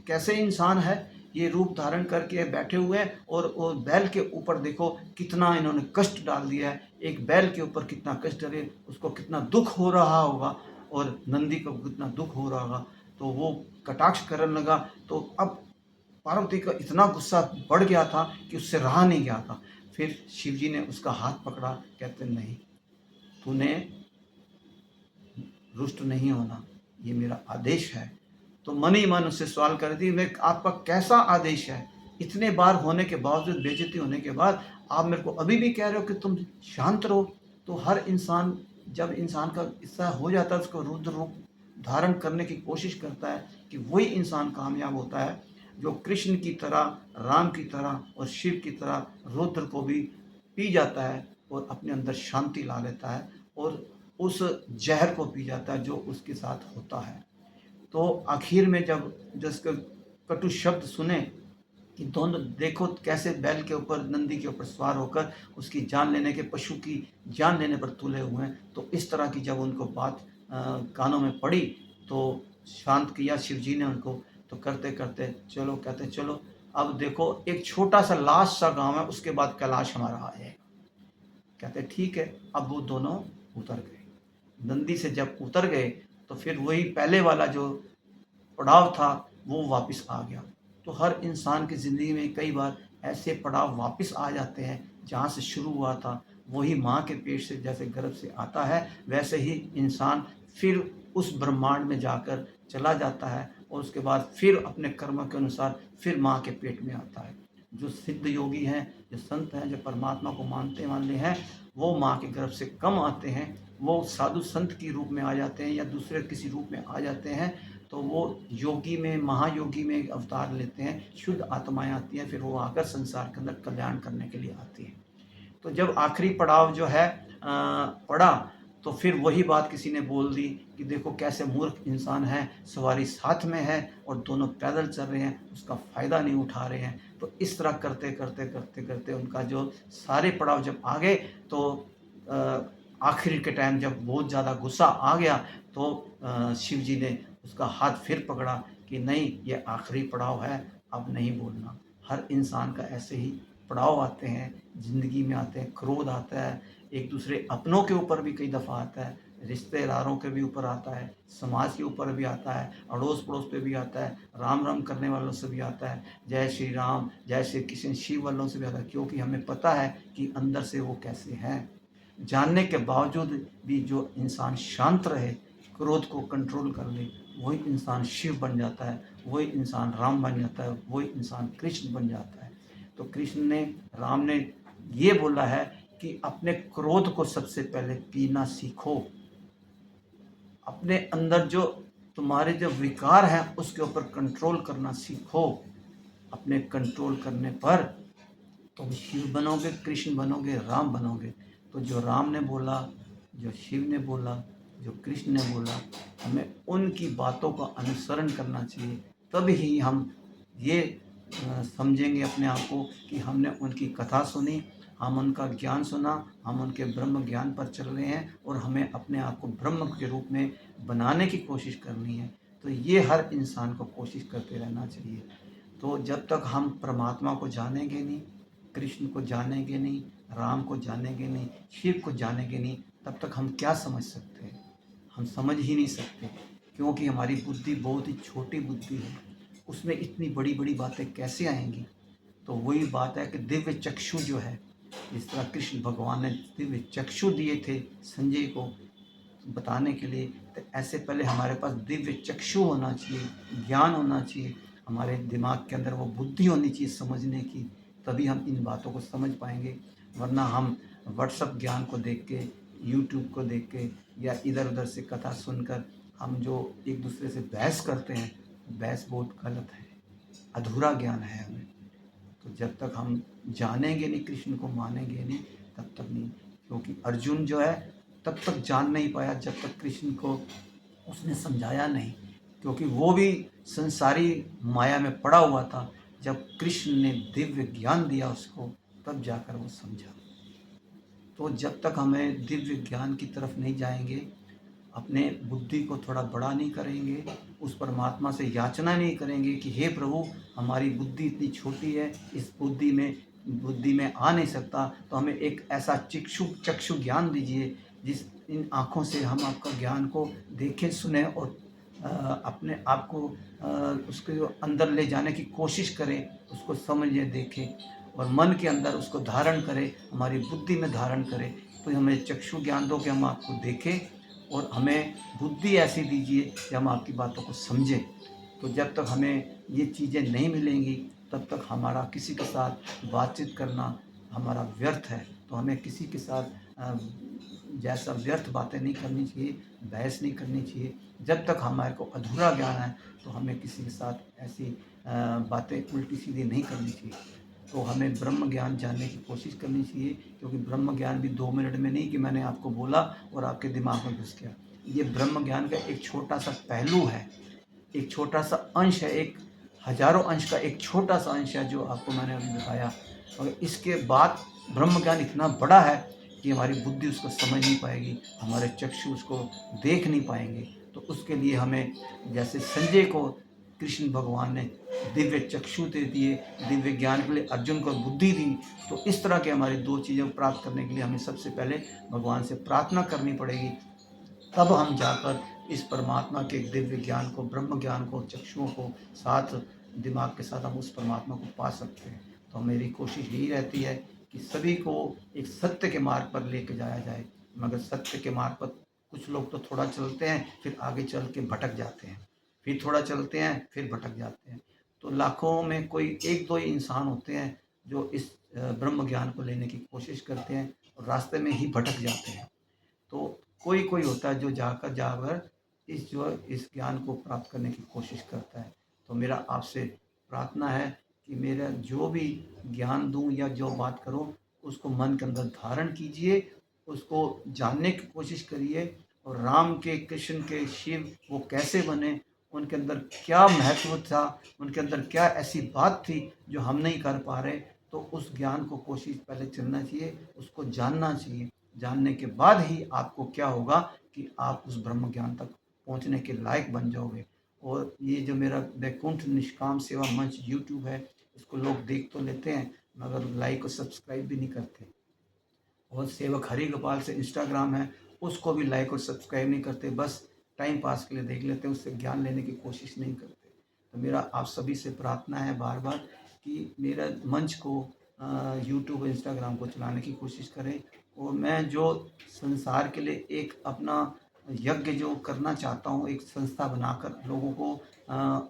कैसे इंसान है, ये रूप धारण करके बैठे हुए हैं और बैल के ऊपर देखो कितना इन्होंने कष्ट डाल दिया है। एक बैल के ऊपर कितना कष्ट डले, उसको कितना दुख हो रहा होगा और नंदी को कितना दुख हो रहा होगा। तो वो कटाक्ष करने लगा, तो अब पार्वती का इतना गुस्सा बढ़ गया था कि उससे रहा नहीं गया था। फिर शिव जी ने उसका हाथ पकड़ा, कहते नहीं, तूने रुष्ट नहीं होना, ये मेरा आदेश है। तो मन ही मन उससे सवाल कर दी, मैं आपका कैसा आदेश है? इतने बार होने के बावजूद, बेइज्जती होने के बाद आप मेरे को अभी भी कह रहे हो कि तुम शांत रहो। तो हर इंसान, जब इंसान का ऐसा हो जाता है, उसको रुद्र रूप धारण करने की कोशिश करता है कि वही इंसान कामयाब होता है जो कृष्ण की तरह, राम की तरह और शिव की तरह रुद्र को भी पी जाता है और अपने अंदर शांति ला लेता है और उस जहर को पी जाता है जो उसके साथ होता है। तो आखिर में जब जिसके कटु शब्द सुने कि दोनों देखो कैसे बैल के ऊपर, नंदी के ऊपर सवार होकर उसकी जान लेने के, पशु की जान लेने पर तुले हुए हैं, तो इस तरह की जब उनको बात कानों में पड़ी तो शांत किया शिव जी ने उनको। तो करते करते चलो, कहते चलो अब देखो एक छोटा सा लास्ट सा गांव है, उसके बाद कैलाश हमारा आ जाएगा। कहते ठीक है। अब वो दोनों उतर गए। नंदी से जब उतर गए तो फिर वही पहले वाला जो पड़ाव था वो वापस आ गया। तो हर इंसान की ज़िंदगी में कई बार ऐसे पड़ाव वापस आ जाते हैं, जहाँ से शुरू हुआ था वही माँ के पेट से जैसे गर्भ से आता है, वैसे ही इंसान फिर उस ब्रह्मांड में जाकर चला जाता है और उसके बाद फिर अपने कर्म के अनुसार फिर माँ के पेट में आता है। जो सिद्ध योगी हैं, जो संत हैं, जो परमात्मा को मानते वाले हैं, वो माँ के गर्भ से कम आते हैं, वो साधु संत के रूप में आ जाते हैं या दूसरे किसी रूप में आ जाते हैं। तो वो योगी में, महायोगी में अवतार लेते हैं, शुद्ध आत्माएं आती हैं, फिर वो आकर संसार के अंदर कल्याण करने के लिए आती हैं। तो जब आखिरी पड़ाव जो है पड़ा, तो फिर वही बात किसी ने बोल दी कि देखो कैसे मूर्ख इंसान है, सवारी साथ में है और दोनों पैदल चल रहे हैं, उसका फ़ायदा नहीं उठा रहे हैं। तो इस तरह करते करते करते करते उनका जो सारे पड़ाव जब आ गए, तो आखिर के टाइम जब बहुत ज़्यादा गुस्सा आ गया, तो शिव जी ने उसका हाथ फिर पकड़ा कि नहीं, ये आखिरी पड़ाव है, अब नहीं बोलना। हर इंसान का ऐसे ही पड़ाव आते हैं, ज़िंदगी में आते हैं, क्रोध आता है, एक दूसरे अपनों के ऊपर भी कई दफ़ा आता है, रिश्तेदारों के भी ऊपर आता है, समाज के ऊपर भी आता है, अड़ोस-पड़ोस पे भी आता है, राम-राम करने वालों से भी आता है, जय श्री राम, जय श्री कृष्ण, शिव वालों से भी आता है, क्योंकि हमें पता है कि अंदर से वो कैसे हैं। जानने के बावजूद भी जो इंसान शांत रहे, क्रोध को कंट्रोल कर ले, वही इंसान शिव बन जाता है, वही इंसान राम बन जाता है, वही इंसान कृष्ण बन जाता है। तो कृष्ण ने, राम ने ये बोला है कि अपने क्रोध को सबसे पहले पीना सीखो। अपने अंदर जो तुम्हारे जो विकार हैं उसके ऊपर कंट्रोल करना सीखो। अपने कंट्रोल करने पर तुम शिव बनोगे, कृष्ण बनोगे, राम बनोगे। तो जो राम ने बोला, जो शिव ने बोला, जो कृष्ण ने बोला, हमें उनकी बातों का अनुसरण करना चाहिए। तब ही हम ये समझेंगे अपने आप को कि हमने उनकी कथा सुनी, हम उनका ज्ञान सुना, हम उनके ब्रह्म ज्ञान पर चल रहे हैं और हमें अपने आप को ब्रह्म के रूप में बनाने की कोशिश करनी है। तो ये हर इंसान को कोशिश करते रहना चाहिए। तो जब तक हम परमात्मा को जानेंगे नहीं, कृष्ण को जानेंगे नहीं, राम को जानेंगे नहीं, शिव को जानेंगे नहीं, तब तक हम क्या समझ सकते हैं? हम समझ ही नहीं सकते, क्योंकि हमारी बुद्धि बहुत ही छोटी बुद्धि है, उसमें इतनी बड़ी बड़ी बातें कैसे आएंगी। तो वही बात है कि दिव्य चक्षु जो है, जिस तरह कृष्ण भगवान ने दिव्य चक्षु दिए थे संजय को बताने के लिए, तो ऐसे पहले हमारे पास दिव्य चक्षु होना चाहिए, ज्ञान होना चाहिए, हमारे दिमाग के अंदर वो बुद्धि होनी चाहिए समझने की, तभी हम इन बातों को समझ पाएंगे। वरना हम व्हाट्सअप ज्ञान को देख के, यूट्यूब को देख के या इधर उधर से कथा सुनकर हम जो एक दूसरे से बहस करते हैं, बहस बहुत गलत है, अधूरा ज्ञान है हमें। तो जब तक हम जानेंगे नहीं, कृष्ण को मानेंगे नहीं, तब तक नहीं। क्योंकि अर्जुन जो है तब तक जान नहीं पाया जब तक कृष्ण को उसने समझाया नहीं, क्योंकि वो भी संसारी माया में पड़ा हुआ था। जब कृष्ण ने दिव्य ज्ञान दिया उसको, तब जाकर वो समझा। तो जब तक हमें दिव्य ज्ञान की तरफ नहीं जाएंगे, अपने बुद्धि को थोड़ा बड़ा नहीं करेंगे, उस परमात्मा से याचना नहीं करेंगे कि हे प्रभु, हमारी बुद्धि इतनी छोटी है, इस बुद्धि में आ नहीं सकता, तो हमें एक ऐसा चक्षु ज्ञान दीजिए जिस इन आँखों से हम आपका ज्ञान को देखें, सुने और अपने आप को उसके अंदर ले जाने की कोशिश करें, उसको समझें, देखें और मन के अंदर उसको धारण करें, हमारी बुद्धि में धारण करें। तो हमें चक्षु ज्ञान दो कि हम आपको देखें और हमें बुद्धि ऐसी दीजिए कि हम आपकी बातों को समझें। तो जब तक हमें ये चीज़ें नहीं मिलेंगी, तब तक हमारा किसी के साथ बातचीत करना हमारा व्यर्थ है। तो हमें किसी के साथ जैसा व्यर्थ बातें नहीं करनी चाहिए, बहस नहीं करनी चाहिए। जब तक हमारे को अधूरा ज्ञान है, तो हमें किसी के साथ ऐसी बातें उल्टी-सीधी नहीं करनी चाहिए। तो हमें ब्रह्म ज्ञान जानने की कोशिश करनी चाहिए, क्योंकि ब्रह्म ज्ञान भी 2 मिनट में नहीं कि मैंने आपको बोला और आपके दिमाग में घुस गया। ये ब्रह्म ज्ञान का एक छोटा-सा पहलू है, एक छोटा-सा अंश है, एक हज़ारों अंश का एक छोटा-सा अंश है जो आपको मैंने अभी बताया। और इसके बाद ब्रह्म ज्ञान इतना बड़ा है कि हमारी बुद्धि उसको समझ नहीं पाएगी, हमारे चक्षु उसको देख नहीं पाएँगे। तो उसके लिए हमें, जैसे संजय को कृष्ण भगवान ने दिव्य चक्षु दे दिए, दिव्य ज्ञान के लिए अर्जुन को बुद्धि दी, तो इस तरह के हमारी 2 चीज़ें प्राप्त करने के लिए हमें सबसे पहले भगवान से प्रार्थना करनी पड़ेगी। तब हम जाकर इस परमात्मा के दिव्य ज्ञान को, ब्रह्म ज्ञान को, चक्षुओं को साथ, दिमाग के साथ हम उस परमात्मा को पा सकते हैं। तो मेरी कोशिश यही रहती है कि सभी को एक सत्य के मार्ग पर लेके जाया जाए, मगर सत्य के मार्ग पर कुछ लोग तो थोड़ा चलते हैं, फिर आगे चल के भटक जाते हैं, फिर थोड़ा चलते हैं, फिर भटक जाते हैं। तो लाखों में कोई 1-2 ही इंसान होते हैं जो इस ब्रह्म ज्ञान को लेने की कोशिश करते हैं और रास्ते में ही भटक जाते हैं। तो कोई होता है जो जाकर जाकर इस ज्ञान को प्राप्त करने की कोशिश करता है। तो मेरा आपसे प्रार्थना है कि मेरा जो भी ज्ञान दूँ या जो बात करूँ, उसको मन के अंदर धारण कीजिए, उसको जानने की कोशिश करिए और राम के, कृष्ण के, शिव वो कैसे बने, उनके अंदर क्या महत्व था, उनके अंदर क्या ऐसी बात थी जो हम नहीं कर पा रहे। तो उस ज्ञान को कोशिश पहले चलना चाहिए, उसको जानना चाहिए। जानने के बाद ही आपको क्या होगा कि आप उस ब्रह्म ज्ञान तक पहुंचने के लायक बन जाओगे। और ये जो मेरा वैकुंठ निष्काम सेवा मंच यूट्यूब है, इसको लोग देख तो लेते हैं, मगर लाइक और सब्सक्राइब भी नहीं करते। और सेवक हरि गोपाल से इंस्टाग्राम है, उसको भी लाइक और सब्सक्राइब नहीं करते, बस टाइम पास के लिए देख लेते हैं, उससे ज्ञान लेने की कोशिश नहीं करते। तो मेरा आप सभी से प्रार्थना है बार बार कि मेरा मंच को, यूट्यूब और इंस्टाग्राम को चलाने की कोशिश करें। और मैं जो संसार के लिए एक अपना यज्ञ जो करना चाहता हूँ, एक संस्था बनाकर लोगों को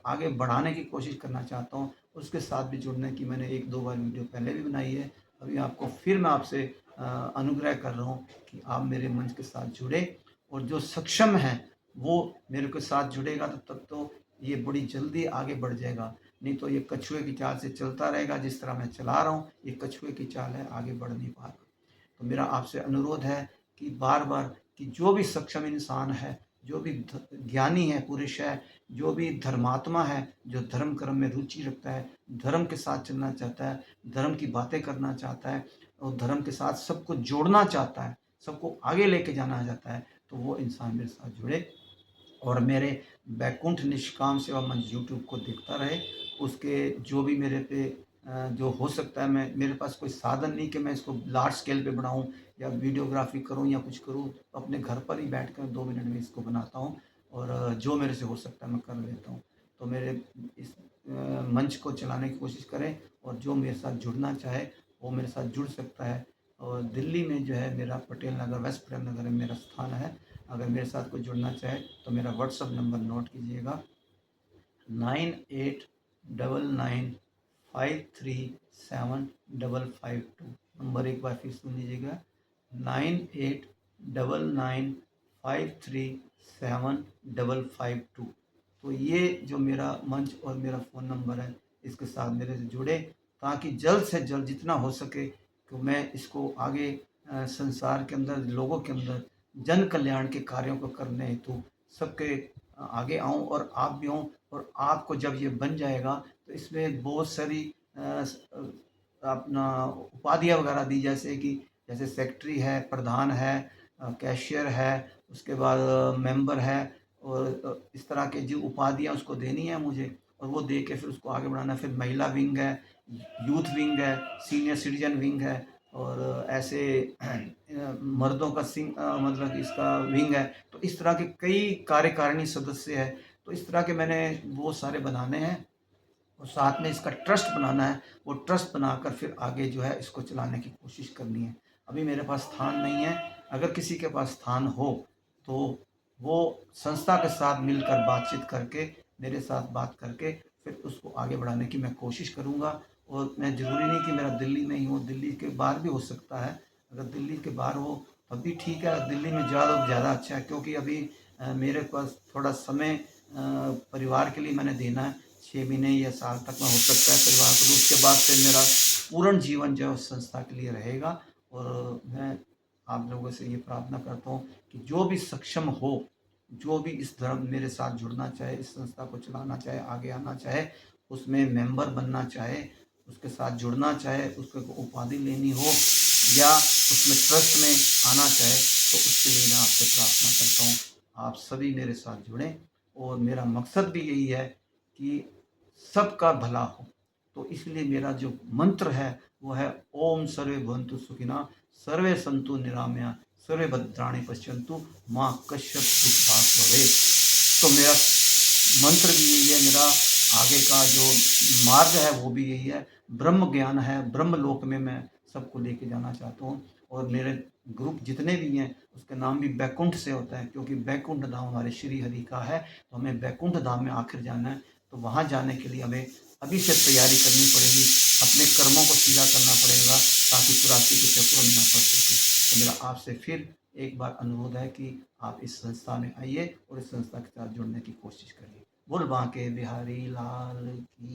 आगे बढ़ाने की कोशिश करना चाहता हूँ, उसके साथ भी जुड़ने की मैंने 1-2 बार वीडियो पहले भी बनाई है। अभी आपको फिर मैं आपसे अनुग्रह कर रहा हूँ कि आप मेरे मंच के साथ जुड़े, और जो सक्षम है वो मेरे के साथ जुड़ेगा, तो तब तो ये बड़ी जल्दी आगे बढ़ जाएगा। नहीं तो ये कछुए की चाल से चलता रहेगा, जिस तरह मैं चला रहा हूँ, ये कछुए की चाल है, आगे बढ़ नहीं पा रहा। तो मेरा आपसे अनुरोध है कि बार बार कि जो भी सक्षम इंसान है, जो भी ज्ञानी है, पुरुष है, जो भी धर्मात्मा है, जो धर्म कर्म में रुचि रखता है, धर्म के साथ चलना चाहता है, धर्म की बातें करना चाहता है और धर्म के साथ सबको जोड़ना चाहता है, सबको आगे लेके जाना चाहता है, तो वो इंसान मेरे साथ जुड़े और मेरे बैकुंठ निष्काम सेवा मंच यूट्यूब को देखता रहे। उसके जो भी मेरे पे जो हो सकता है, मैं, मेरे पास कोई साधन नहीं कि मैं इसको लार्ज स्केल पे बढ़ाऊँ या वीडियोग्राफी करूँ या कुछ करूँ। तो अपने घर पर ही बैठकर 2 मिनट में इसको बनाता हूँ और जो मेरे से हो सकता है मैं कर लेता हूँ। तो मेरे इस मंच को चलाने की कोशिश करें और जो मेरे साथ जुड़ना चाहे वो मेरे साथ जुड़ सकता है। और दिल्ली में जो है मेरा पटेल नगर, वेस्ट प्रेम नगर में मेरा स्थान है। अगर मेरे साथ कोई जुड़ना चाहे तो मेरा व्हाट्सअप नंबर नोट कीजिएगा, 9899537552। नंबर एक बार फिर सुन लीजिएगा, 9899537552। तो ये जो मेरा मंच और मेरा फ़ोन नंबर है, इसके साथ मेरे से जुड़े, ताकि जल्द से जल्द जितना हो सके कि मैं इसको आगे संसार के अंदर, लोगों के अंदर जन कल्याण के कार्यों को करने हेतु सबके आगे आऊँ और आप भी हों। और आपको जब ये बन जाएगा तो इसमें बहुत सारी अपना उपाधियाँ वगैरह दी, जैसे कि जैसे सेक्रेटरी है, प्रधान है, कैशियर है उसके बाद मेंबर है, और इस तरह के जो उपाधियाँ उसको देनी है मुझे, और वो दे के फिर उसको आगे बढ़ाना है। फिर महिला विंग है, यूथ विंग है, सीनियर सिटीजन विंग है, और ऐसे मर्दों का मतलब इसका विंग है। तो इस तरह के कई कार्यकारिणी सदस्य है। तो इस तरह के मैंने वो सारे बनाने हैं, और साथ में इसका ट्रस्ट बनाना है। वो ट्रस्ट बनाकर फिर आगे जो है इसको चलाने की कोशिश करनी है। अभी मेरे पास स्थान नहीं है। अगर किसी के पास स्थान हो तो वो संस्था के साथ मिलकर बातचीत करके, मेरे साथ बात करके फिर उसको आगे बढ़ाने की मैं कोशिश करूँगा। और मैं ज़रूरी नहीं कि मेरा दिल्ली में ही हो, दिल्ली के बाहर भी हो सकता है। अगर दिल्ली के बाहर हो तब भी ठीक है, दिल्ली में ज़्यादा तो ज़्यादा अच्छा है, क्योंकि अभी मेरे पास थोड़ा समय परिवार के लिए मैंने देना है। 6 महीने या साल तक में हो सकता है परिवार को, तो उसके बाद से मेरा पूर्ण जीवन जो है उस संस्था के लिए रहेगा। और मैं आप लोगों से ये प्रार्थना करता हूँ कि जो भी सक्षम हो, जो भी इस धर्म मेरे साथ जुड़ना चाहे, इस संस्था को चलाना चाहे, आगे आना चाहे, उसमें मेंबर बनना चाहे, उसके साथ जुड़ना चाहे, उसको उपाधि लेनी हो, या उसमें ट्रस्ट में आना चाहे, तो उसके लिए मैं आपसे प्रार्थना करता हूँ आप सभी मेरे साथ जुड़ें। और मेरा मकसद भी यही है कि सबका भला हो। तो इसलिए मेरा जो मंत्र है वो है ओम सर्वे भवन्तु सुखिनः, सर्वे सन्तु निरामया, सर्वे भद्राणि पश्यन्तु, माँ कश्चित् दुःखभाग् भवेत्। तो मेरा मंत्र भी यही है, मेरा आगे का जो मार्ग है वो भी यही है। ब्रह्म ज्ञान है, ब्रह्म लोक में मैं सबको लेके जाना चाहता हूँ। और मेरे ग्रुप जितने भी हैं उसका नाम भी बैकुंठ से होता है, क्योंकि बैकुंठ धाम हमारे श्री हरि का है। तो हमें बैकुंठ धाम में आखिर जाना है। तो वहाँ जाने के लिए हमें अभी से तैयारी करनी पड़ेगी, अपने कर्मों को सीधा करना पड़ेगा, ताकि 84 के चक्रों में ना पड़ सके। तो मेरा आपसे फिर एक बार अनुरोध है कि आप इस संस्था में आइए और इस संस्था के साथ जुड़ने की कोशिश करिए। बोल बांके बिहारी लाल की।